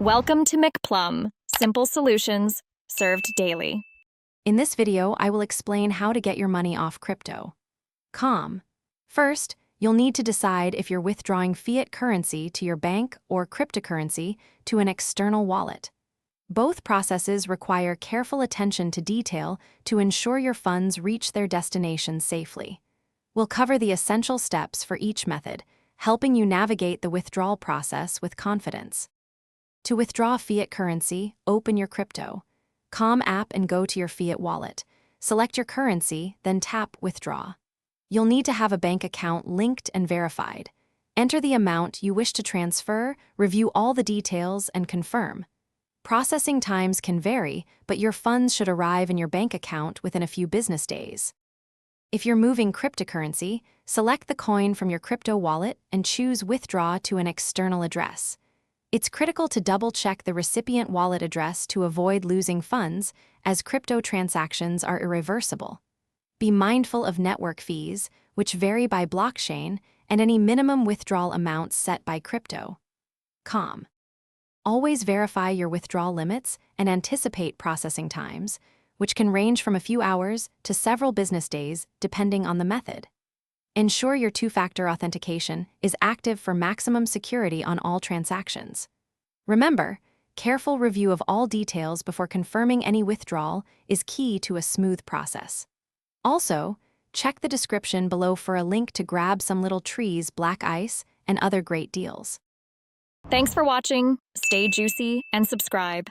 Welcome to McPlum, simple solutions served daily. In this video, I will explain how to get your money off crypto. First, you'll need to decide if you're withdrawing fiat currency to your bank or cryptocurrency to an external wallet. Both processes require careful attention to detail to ensure your funds reach their destination safely. We'll cover the essential steps for each method, helping you navigate the withdrawal process with confidence. To withdraw fiat currency, open your crypto.com app and go to your fiat wallet. Select your currency, then tap Withdraw. You'll need to have a bank account linked and verified. Enter the amount you wish to transfer, review all the details, and confirm. Processing times can vary, but your funds should arrive in your bank account within a few business days. If you're moving cryptocurrency, select the coin from your crypto wallet and choose Withdraw to an external address. It's critical to double-check the recipient wallet address to avoid losing funds, as crypto transactions are irreversible. Be mindful of network fees, which vary by blockchain, and any minimum withdrawal amounts set by crypto.com. Always verify your withdrawal limits and anticipate processing times, which can range from a few hours to several business days depending on the method. Ensure your two-factor authentication is active for maximum security on all transactions. Remember, careful review of all details before confirming any withdrawal is key to a smooth process. Also, check the description below for a link to grab some little trees, black ice, and other great deals. Thanks for watching. Stay juicy and subscribe.